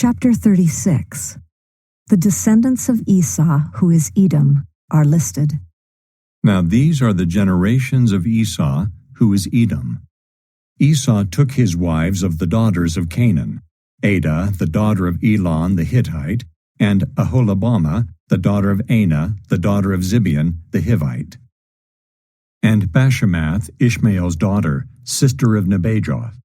Chapter 36. The descendants of Esau, who is Edom, are listed. Now these are the generations of Esau, who is Edom. Esau took his wives of the daughters of Canaan, Adah, the daughter of Elon the Hittite, and Aholibamah, the daughter of Anah, the daughter of Zibeon the Hivite. And Bashemath, Ishmael's daughter, sister of Nebajoth.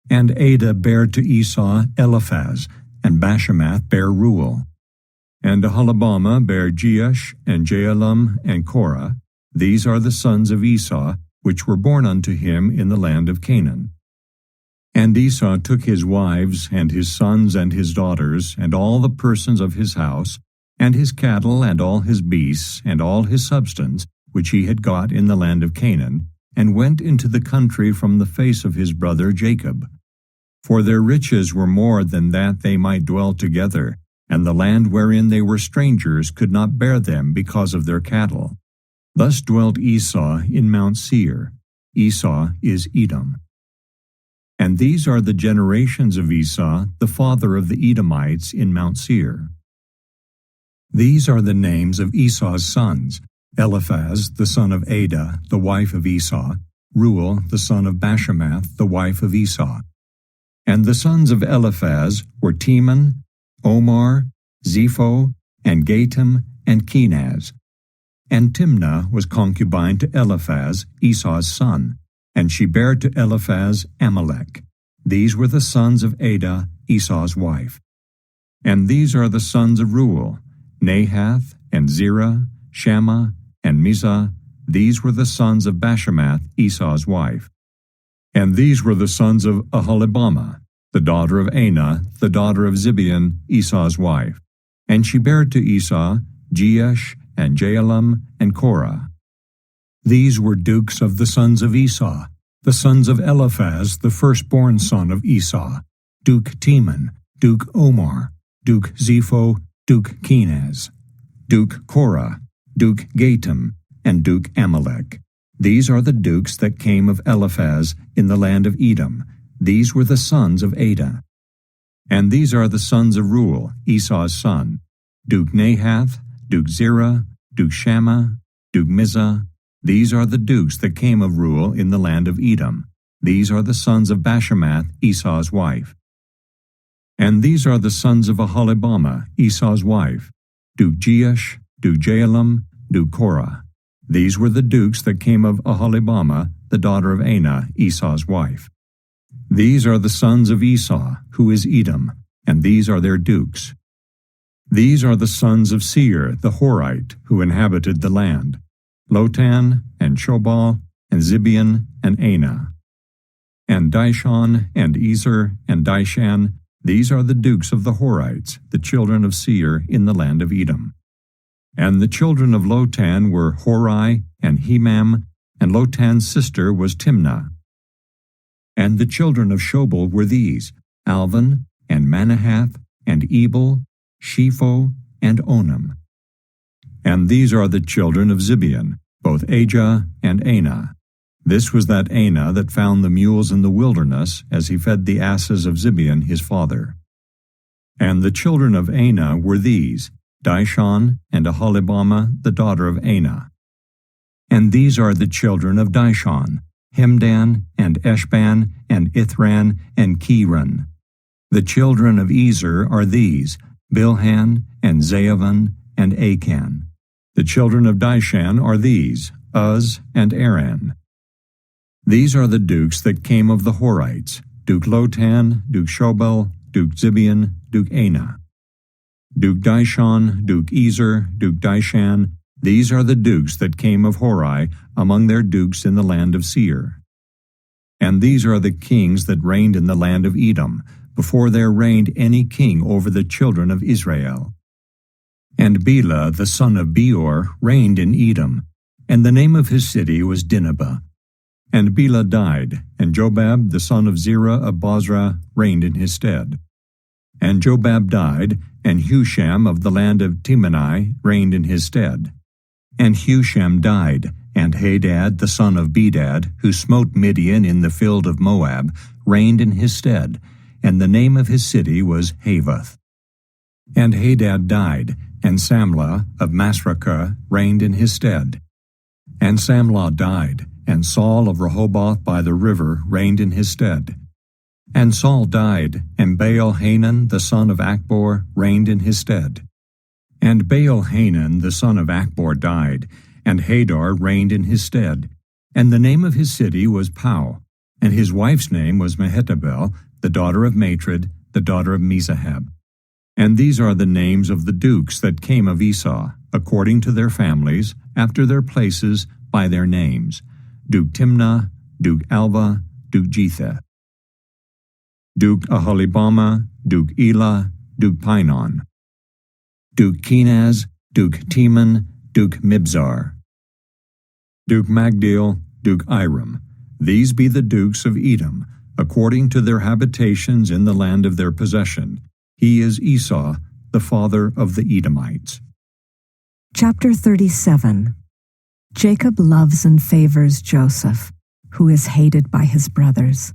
And Adah bare to Esau Eliphaz, and Bashemath bare Reuel. And Aholibamah bare Jeush, and Jaalam, and Korah. These are the sons of Esau, which were born unto him in the land of Canaan. And Esau took his wives, and his sons, and his daughters, and all the persons of his house, and his cattle, and all his beasts, and all his substance, which he had got in the land of Canaan, and went into the country from the face of his brother Jacob. For their riches were more than that they might dwell together, and the land wherein they were strangers could not bear them because of their cattle. Thus dwelt Esau in Mount Seir. Esau is Edom. And these are the generations of Esau, the father of the Edomites, in Mount Seir. These are the names of Esau's sons: Eliphaz, the son of Adah, the wife of Esau; Reuel, the son of Bashemath, the wife of Esau. And the sons of Eliphaz were Teman, Omar, Zepho, and Gatam, and Kenaz. And Timnah was concubine to Eliphaz, Esau's son, and she bare to Eliphaz Amalek. These were the sons of Adah, Esau's wife. And these are the sons of Reuel: Nahath, and Zerah, Shammah, and Mizah. These were the sons of Bashemath, Esau's wife. And these were the sons of Aholibamah, the daughter of Anah, the daughter of Zibeon, Esau's wife. And she bare to Esau Jeush, and Jaalam, and Korah. These were dukes of the sons of Esau, the sons of Eliphaz, the firstborn son of Esau: Duke Teman, Duke Omar, Duke Zepho, Duke Kenaz, Duke Korah, Duke Gatam, and Duke Amalek. These are the dukes that came of Eliphaz in the land of Edom. These were the sons of Adah. And these are the sons of Reuel, Esau's son: Duke Nahath, Duke Zerah, Duke Shammah, Duke Mizah. These are the dukes that came of Reuel in the land of Edom. These are the sons of Bashemath, Esau's wife. And these are the sons of Aholibamah, Esau's wife: Duke Jeush, Duke Jaalam, Duke Korah. These were the dukes that came of Aholibamah, the daughter of Anah, Esau's wife. These are the sons of Esau, who is Edom, and these are their dukes. These are the sons of Seir the Horite, who inhabited the land: Lotan, and Shobal, and Zibeon, and Anah. And Dishon, and Ezer, and Dishan. These are the dukes of the Horites, the children of Seir in the land of Edom. And the children of Lotan were Hori, and Hemam, and Lotan's sister was Timnah. And the children of Shobal were these: Alvan, and Manahath, and Ebal, Shepho, and Onam. And these are the children of Zibeon, both Ajah and Anah. This was that Anah that found the mules in the wilderness, as he fed the asses of Zibeon his father. And the children of Anah were these: Dishon, and Aholibamah, the daughter of Anah. And these are the children of Dishon: Hemdan, and Eshban, and Ithran, and Cheran. The children of Ezer are these: Bilhan, and Zaavan, and Achan. The children of Dishan are these: Uz, and Aran. These are the dukes that came of the Horites: Duke Lotan, Duke Shobal, Duke Zibeon, Duke Anah. Duke Dishon, Duke Ezer, Duke Dishan. These are the dukes that came of Hori among their dukes in the land of Seir. And these are the kings that reigned in the land of Edom, before there reigned any king over the children of Israel. And Bela the son of Beor reigned in Edom, and the name of his city was Dinhabah. And Bela died, and Jobab the son of Zerah of Bozrah reigned in his stead. And Jobab died, and Husham of the land of Temani reigned in his stead. And Husham died, and Hadad the son of Bedad, who smote Midian in the field of Moab, reigned in his stead. and the name of his city was Havoth. And Hadad died, and Samlah of Masrekah reigned in his stead. And Samlah died, and Saul of Rehoboth by the river reigned in his stead. And Saul died, and Baal-Hanan the son of Achbor reigned in his stead. And Baal-Hanan the son of Achbor died, and Hadar reigned in his stead. And the name of his city was Pau, and his wife's name was Mehetabel, the daughter of Matred, the daughter of Mezahab. And these are the names of the dukes that came of Esau, according to their families, after their places, by their names: Duke Timnah, Duke Alva, Duke Jetheth, Duke Aholibama, Duke Elah, Duke Pinon, Duke Kenaz, Duke Teman, Duke Mibzar, Duke Magdiel, Duke Iram. These be the dukes of Edom, according to their habitations in the land of their possession. He is Esau, the father of the Edomites. Chapter 37. Jacob loves and favors Joseph, who is hated by his brothers.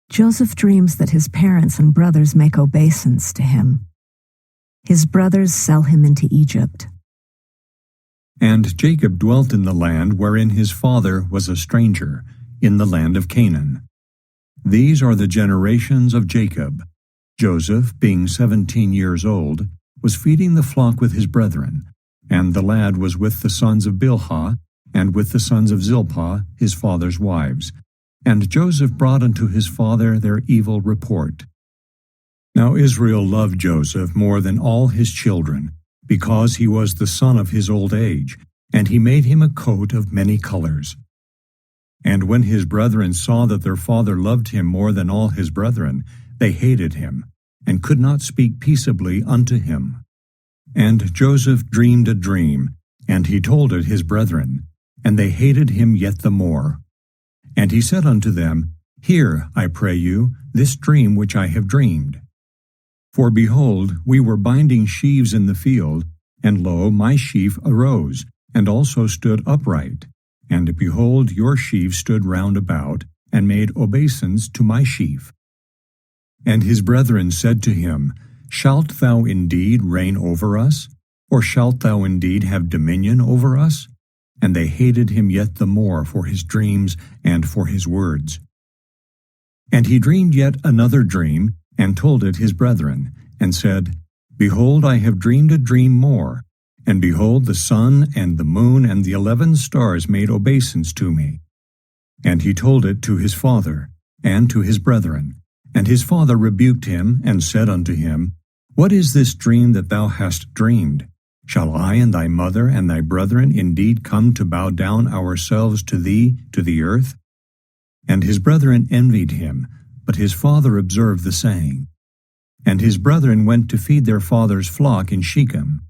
Joseph dreams that his parents and brothers make obeisance to him. His brothers sell him into Egypt. And Jacob dwelt in the land wherein his father was a stranger, in the land of Canaan. These are the generations of Jacob. Joseph, being 17 years old, was feeding the flock with his brethren, and the lad was with the sons of Bilhah, and with the sons of Zilpah, his father's wives. And Joseph brought unto his father their evil report. Now Israel loved Joseph more than all his children, because he was the son of his old age, and he made him a coat of many colors. And when his brethren saw that their father loved him more than all his brethren, they hated him, and could not speak peaceably unto him. And Joseph dreamed a dream, and he told it his brethren, and they hated him yet the more. And he said unto them, Hear, I pray you, this dream which I have dreamed. For behold, we were binding sheaves in the field, and lo, my sheaf arose, and also stood upright. And behold, your sheaf stood round about, and made obeisance to my sheaf. And his brethren said to him, Shalt thou indeed reign over us? Or shalt thou indeed have dominion over us? And they hated him yet the more for his dreams and for his words. And he dreamed yet another dream, and told it his brethren, and said, Behold, I have dreamed a dream more. And behold, the sun and the moon and the 11 stars made obeisance to me. And he told it to his father, and to his brethren. And his father rebuked him, and said unto him, What is this dream that thou hast dreamed? Shall I and thy mother and thy brethren indeed come to bow down ourselves to thee to the earth? And his brethren envied him, but his father observed the saying. And his brethren went to feed their father's flock in Shechem.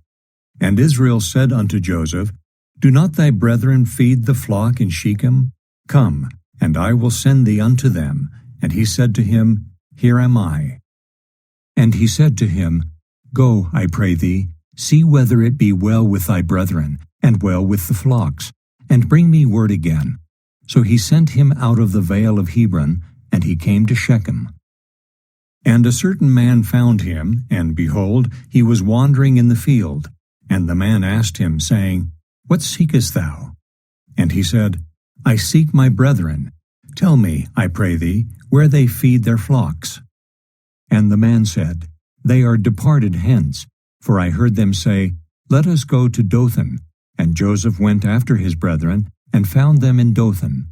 And Israel said unto Joseph, Do not thy brethren feed the flock in Shechem? Come, and I will send thee unto them. And he said to him, Here am I. And he said to him, Go, I pray thee, see whether it be well with thy brethren, and well with the flocks, and bring me word again. So he sent him out of the vale of Hebron, and he came to Shechem. And a certain man found him, and behold, he was wandering in the field. And the man asked him, saying, What seekest thou? And he said, I seek my brethren. Tell me, I pray thee, where they feed their flocks. And the man said, They are departed hence, for I heard them say, Let us go to Dothan. And Joseph went after his brethren, and found them in Dothan.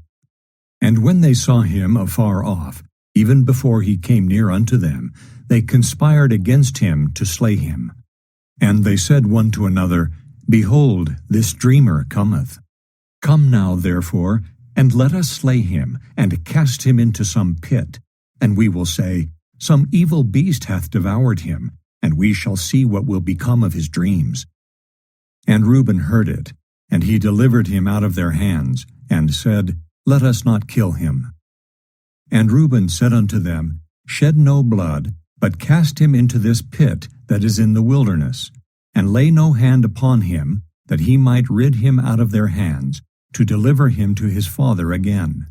And when they saw him afar off, even before he came near unto them, they conspired against him to slay him. And they said one to another, Behold, this dreamer cometh. Come now, therefore, and let us slay him, and cast him into some pit. And we will say, Some evil beast hath devoured him, and we shall see what will become of his dreams. And Reuben heard it, and he delivered him out of their hands, and said, Let us not kill him. And Reuben said unto them, Shed no blood, but cast him into this pit that is in the wilderness, and lay no hand upon him, that he might rid him out of their hands, to deliver him to his father again.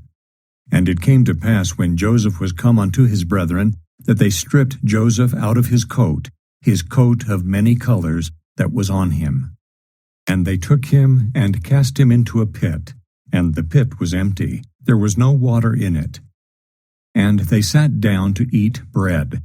And it came to pass, when Joseph was come unto his brethren, that they stripped Joseph out of his coat of many colors that was on him. And they took him and cast him into a pit, and the pit was empty, there was no water in it. And they sat down to eat bread.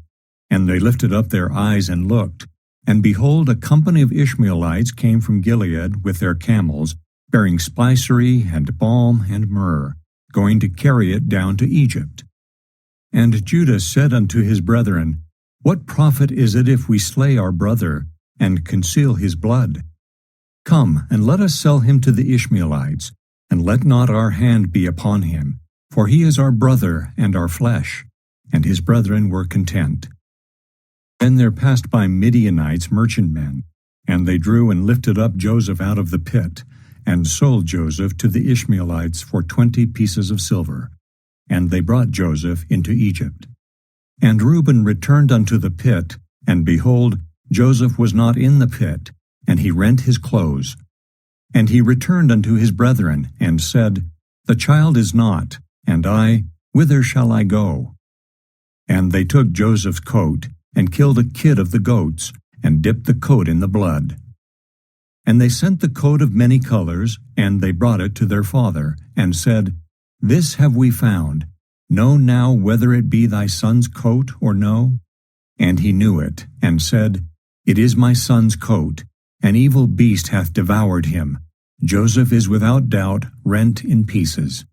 And they lifted up their eyes and looked, and behold, a company of Ishmaelites came from Gilead with their camels, bearing spicery and balm and myrrh, going to carry it down to Egypt. And Judah said unto his brethren, What profit is it if we slay our brother, and conceal his blood? Come, and let us sell him to the Ishmaelites, and let not our hand be upon him, for he is our brother and our flesh. And his brethren were content. Then there passed by Midianites merchantmen, and they drew and lifted up Joseph out of the pit, and sold Joseph to the Ishmaelites for 20 pieces of silver. And they brought Joseph into Egypt. And Reuben returned unto the pit, and behold, Joseph was not in the pit, and he rent his clothes. And he returned unto his brethren, and said, The child is not, and I, whither shall I go? And they took Joseph's coat, and killed a kid of the goats, and dipped the coat in the blood. And they sent the coat of many colors, and they brought it to their father, and said, This have we found. Know now whether it be thy son's coat or no? And he knew it, and said, It is my son's coat. An evil beast hath devoured him. Joseph is without doubt rent in pieces.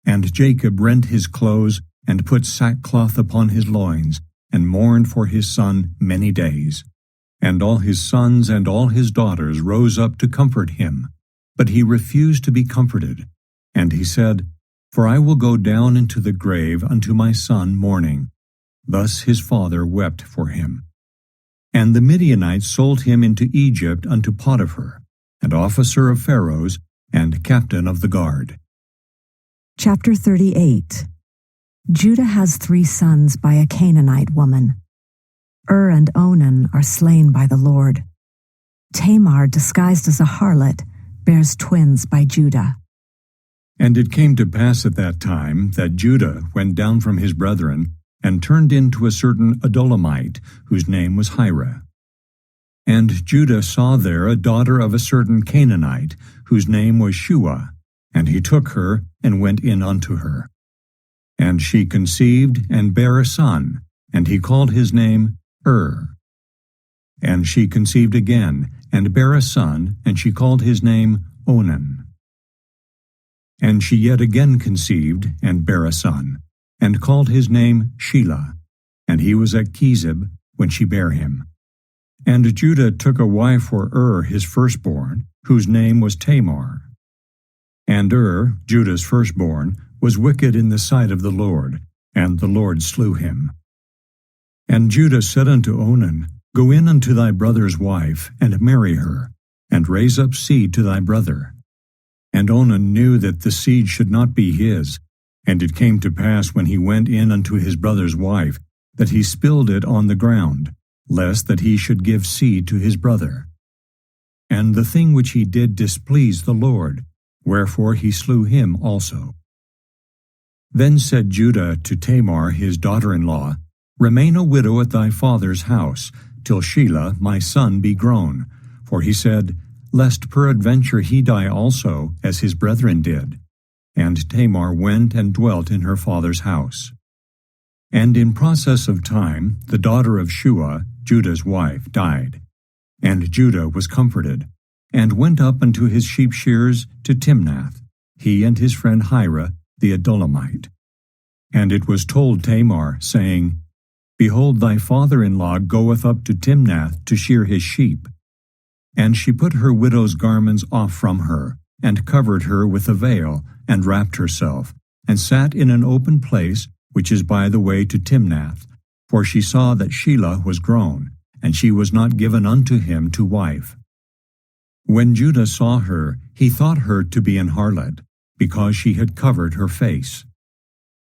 And Jacob rent his clothes, and put sackcloth upon his loins, and mourned for his son many days. And all his sons and all his daughters rose up to comfort him. But he refused to be comforted. And he said, For I will go down into the grave unto my son mourning. Thus his father wept for him. And the Midianites sold him into Egypt unto Potiphar, an officer of Pharaoh's, and captain of the guard. Chapter 38. Judah has 3 sons by a Canaanite woman. And Onan are slain by the Lord. Tamar, disguised as a harlot, bears twins by Judah. And it came to pass at that time that Judah went down from his brethren, and turned into a certain Adulamite, whose name was Hira. And Judah saw there a daughter of a certain Canaanite, whose name was Shua, and he took her, and went in unto her. And she conceived, and bare a son, and he called his name And she conceived again, and bare a son, and she called his name Onan. And she yet again conceived, and bare a son, and called his name Shelah, and he was at Chezib when she bare him. And Judah took a wife for his firstborn, whose name was Tamar. And Judah's firstborn, was wicked in the sight of the Lord, and the Lord slew him. And Judah said unto Onan, Go in unto thy brother's wife, and marry her, and raise up seed to thy brother. And Onan knew that the seed should not be his, and it came to pass when he went in unto his brother's wife, that he spilled it on the ground, lest that he should give seed to his brother. And the thing which he did displeased the Lord, wherefore he slew him also. Then said Judah to Tamar his daughter-in-law, Remain a widow at thy father's house, till Shelah my son be grown. For he said, Lest peradventure he die also, as his brethren did. And Tamar went and dwelt in her father's house. And in process of time, the daughter of Shua, Judah's wife, died. And Judah was comforted, and went up unto his sheep shearers to Timnath, he and his friend Hira, the Adulamite. And it was told Tamar, saying, Behold, thy father-in-law goeth up to Timnath to shear his sheep. And she put her widow's garments off from her, and covered her with a veil, and wrapped herself, and sat in an open place, which is by the way to Timnath, for she saw that Shelah was grown, and she was not given unto him to wife. When Judah saw her, he thought her to be an harlot, because she had covered her face.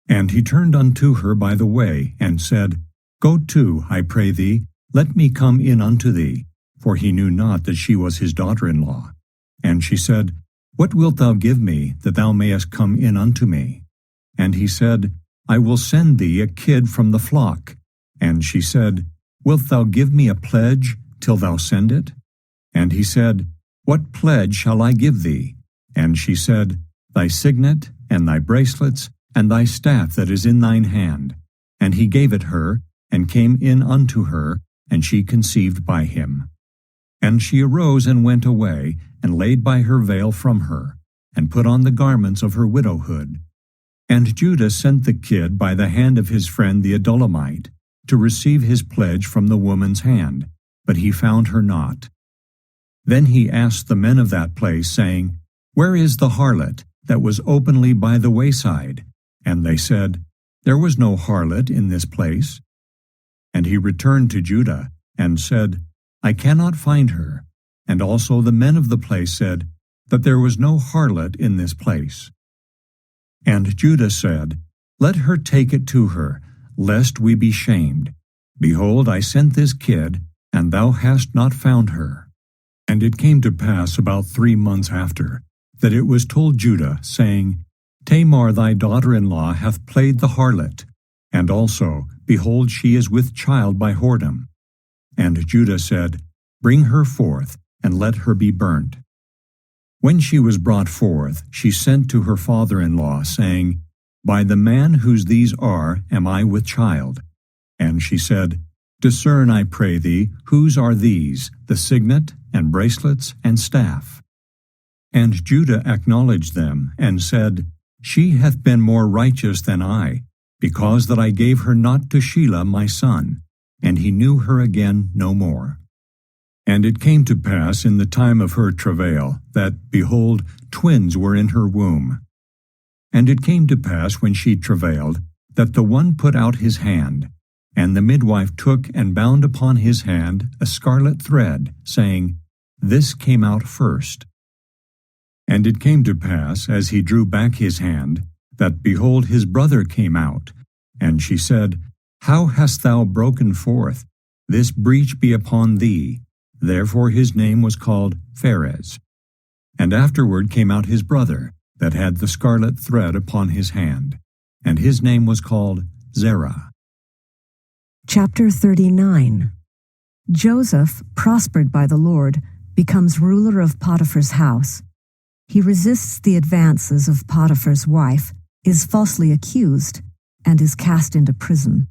And he turned unto her by the way, and said, Go to, I pray thee, let me come in unto thee, for he knew not that she was his daughter-in-law. And she said, What wilt thou give me, that thou mayest come in unto me? And he said, I will send thee a kid from the flock, And she said, Wilt thou give me a pledge till thou send it? And he said, What pledge shall I give thee? And she said, Thy signet, and thy bracelets, and thy staff that is in thine hand. And he gave it her, and came in unto her, and she conceived by him. And she arose and went away, and laid by her veil from her, and put on the garments of her widowhood. And Judah sent the kid by the hand of his friend the Adullamite, to receive his pledge from the woman's hand, but he found her not. Then he asked the men of that place, saying, Where is the harlot that was openly by the wayside? And they said, There was no harlot in this place. And he returned to Judah, and said, I cannot find her. And also the men of the place said, that there was no harlot in this place. And Judah said, Let her take it to her, lest we be shamed. Behold, I sent this kid, and thou hast not found her. And it came to pass about 3 months after, that it was told Judah, saying, Tamar thy daughter-in-law hath played the harlot, and also, behold, she is with child by whoredom. And Judah said, Bring her forth, and let her be burnt. When she was brought forth, she sent to her father-in-law, saying, By the man whose these are am I with child. And she said, Discern, I pray thee, whose are these, the signet, and bracelets, and staff? And Judah acknowledged them, and said, She hath been more righteous than I, because that I gave her not to Shelah my son. And he knew her again no more. And it came to pass in the time of her travail, that, behold, twins were in her womb. And it came to pass when she travailed, that the one put out his hand, and the midwife took and bound upon his hand a scarlet thread, saying, This came out first. And it came to pass, as he drew back his hand, that, behold, his brother came out. And she said, How hast thou broken forth? This breach be upon thee. Therefore his name was called Pharez. And afterward came out his brother, that had the scarlet thread upon his hand, and his name was called Zerah. Chapter 39. Joseph, prospered by the Lord, becomes ruler of Potiphar's house. He resists the advances of Potiphar's wife, is falsely accused, and is cast into prison.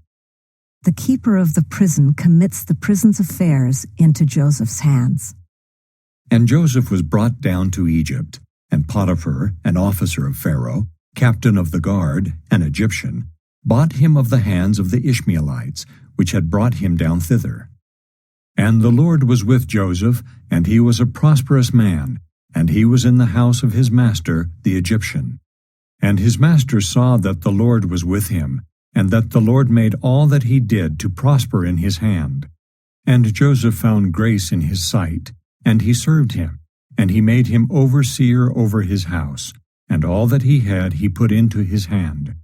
The keeper of the prison commits the prison's affairs into Joseph's hands. And Joseph was brought down to Egypt, and Potiphar, an officer of Pharaoh, captain of the guard, an Egyptian, bought him of the hands of the Ishmaelites, which had brought him down thither. And the Lord was with Joseph, and he was a prosperous man, and he was in the house of his master, the Egyptian. And his master saw that the Lord was with him, and that the Lord made all that he did to prosper in his hand. And Joseph found grace in his sight, and he served him, and he made him overseer over his house, and all that he had he put into his hand.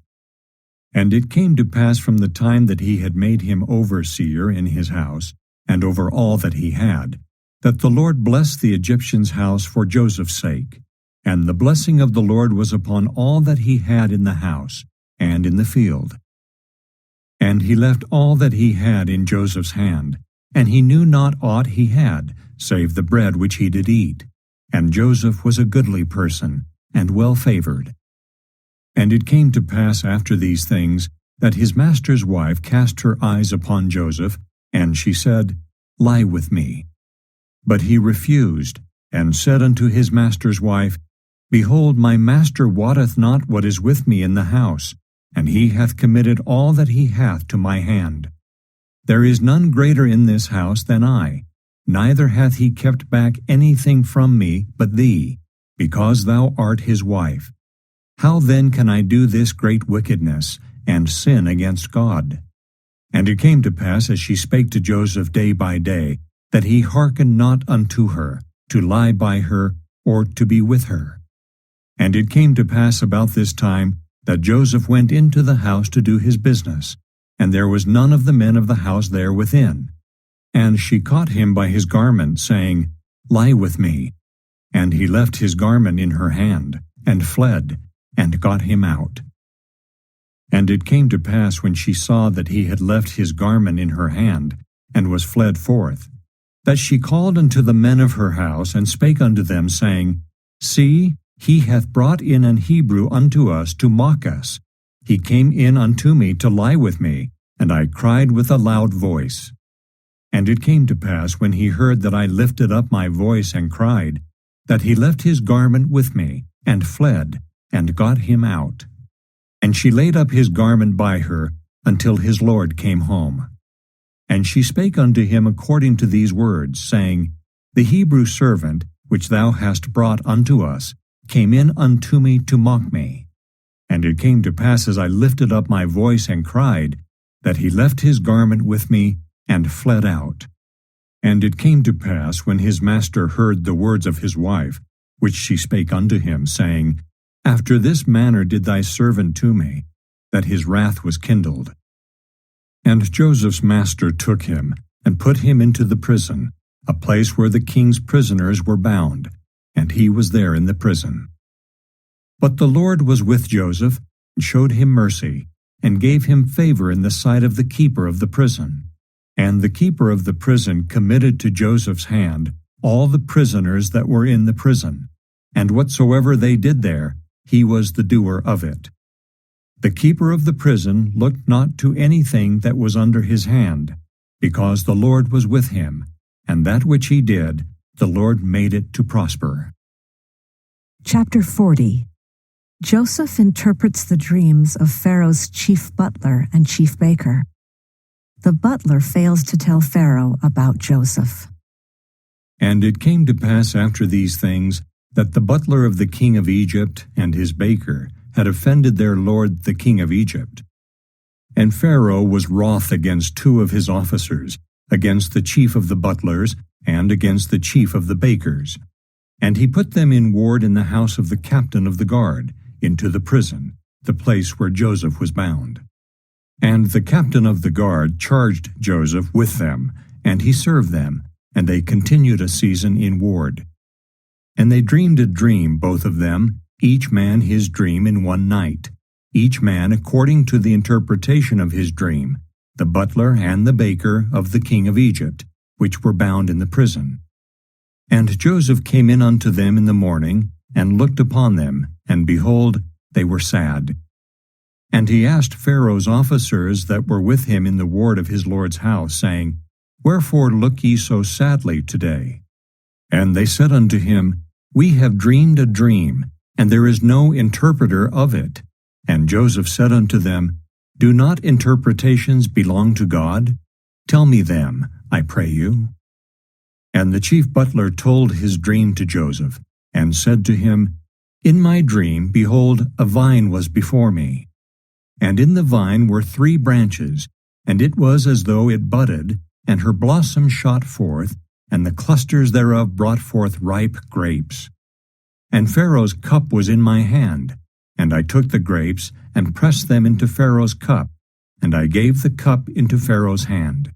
And it came to pass from the time that he had made him overseer in his house, and over all that he had, that the Lord blessed the Egyptian's house for Joseph's sake. And the blessing of the Lord was upon all that he had in the house, and in the field. And he left all that he had in Joseph's hand, and he knew not aught he had, save the bread which he did eat. And Joseph was a goodly person, and well favored. And it came to pass after these things, that his master's wife cast her eyes upon Joseph, and she said, Lie with me. But he refused, and said unto his master's wife, Behold, my master wotteth not what is with me in the house, and he hath committed all that he hath to my hand. There is none greater in this house than I, neither hath he kept back anything from me but thee, because thou art his wife. How then can I do this great wickedness, and sin against God? And it came to pass, as she spake to Joseph day by day, that he hearkened not unto her, to lie by her, or to be with her. And it came to pass about this time, that Joseph went into the house to do his business, and there was none of the men of the house there within. And she caught him by his garment, saying, Lie with me. And he left his garment in her hand, and fled, and got him out. And it came to pass when she saw that he had left his garment in her hand, and was fled forth, that she called unto the men of her house, and spake unto them, saying, See, he hath brought in an Hebrew unto us to mock us. He came in unto me to lie with me, and I cried with a loud voice. And it came to pass, when he heard that I lifted up my voice and cried, that he left his garment with me, and fled, and got him out. And she laid up his garment by her, until his lord came home. And she spake unto him according to these words, saying, The Hebrew servant, which thou hast brought unto us, came in unto me to mock me. And it came to pass, as I lifted up my voice and cried, that he left his garment with me, and fled out. And it came to pass, when his master heard the words of his wife, which she spake unto him, saying, After this manner did thy servant to me, that his wrath was kindled. And Joseph's master took him, and put him into the prison, a place where the king's prisoners were bound, and he was there in the prison. But the Lord was with Joseph, and showed him mercy, and gave him favor in the sight of the keeper of the prison. And the keeper of the prison committed to Joseph's hand all the prisoners that were in the prison, and whatsoever they did there, he was the doer of it. The keeper of the prison looked not to anything that was under his hand, because the Lord was with him, and that which he did, the Lord made it to prosper. Chapter 40. Joseph interprets the dreams of Pharaoh's chief butler and chief baker. The butler fails to tell Pharaoh about Joseph. And it came to pass after these things, that the butler of the king of Egypt and his baker had offended their lord the king of Egypt. And Pharaoh was wroth against two of his officers, against the chief of the butlers, and against the chief of the bakers. And he put them in ward in the house of the captain of the guard, into the prison, the place where Joseph was bound. And the captain of the guard charged Joseph with them, and he served them, and they continued a season in ward. And they dreamed a dream, both of them, each man his dream in one night, each man according to the interpretation of his dream, the butler and the baker of the king of Egypt, which were bound in the prison. And Joseph came in unto them in the morning, and looked upon them, and behold, they were sad. And he asked Pharaoh's officers that were with him in the ward of his lord's house, saying, Wherefore look ye so sadly today? And they said unto him, We have dreamed a dream, and there is no interpreter of it. And Joseph said unto them, Do not interpretations belong to God? Tell me them, I pray you. And the chief butler told his dream to Joseph, and said to him, In my dream, behold, a vine was before me. And in the vine were 3 branches, and it was as though it budded, and her blossoms shot forth, and the clusters thereof brought forth ripe grapes. And Pharaoh's cup was in my hand, and I took the grapes, and pressed them into Pharaoh's cup, and I gave the cup into Pharaoh's hand.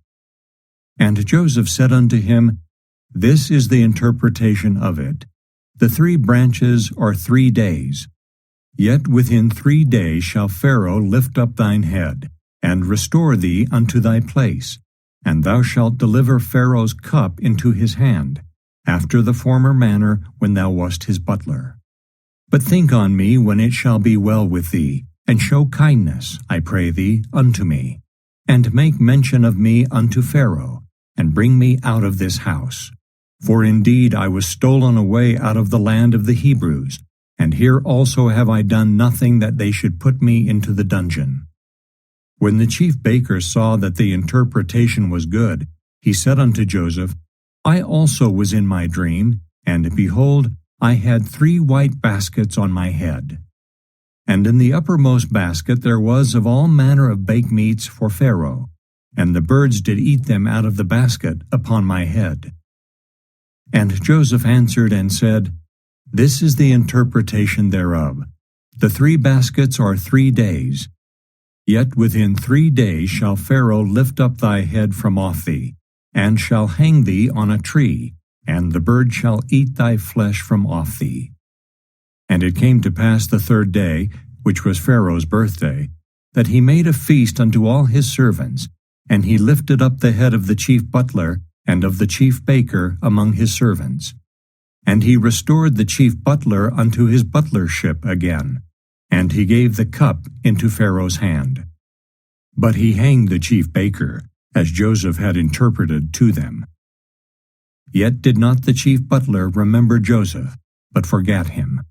And Joseph said unto him, This is the interpretation of it. The 3 branches are 3 days. Yet within 3 days shall Pharaoh lift up thine head, and restore thee unto thy place, and thou shalt deliver Pharaoh's cup into his hand, after the former manner when thou wast his butler. But think on me when it shall be well with thee, and show kindness, I pray thee, unto me, and make mention of me unto Pharaoh, and bring me out of this house. For indeed I was stolen away out of the land of the Hebrews, and here also have I done nothing that they should put me into the dungeon. When the chief baker saw that the interpretation was good, he said unto Joseph, I also was in my dream, and behold, I had 3 white baskets on my head. And in the uppermost basket there was of all manner of baked meats for Pharaoh, and the birds did eat them out of the basket upon my head. And Joseph answered and said, This is the interpretation thereof. The 3 baskets are 3 days. Yet within 3 days shall Pharaoh lift up thy head from off thee, and shall hang thee on a tree, and the bird shall eat thy flesh from off thee. And it came to pass the 3rd day, which was Pharaoh's birthday, that he made a feast unto all his servants, and he lifted up the head of the chief butler and of the chief baker among his servants. And he restored the chief butler unto his butlership again, and he gave the cup into Pharaoh's hand. But he hanged the chief baker, as Joseph had interpreted to them. Yet did not the chief butler remember Joseph, but forgat him.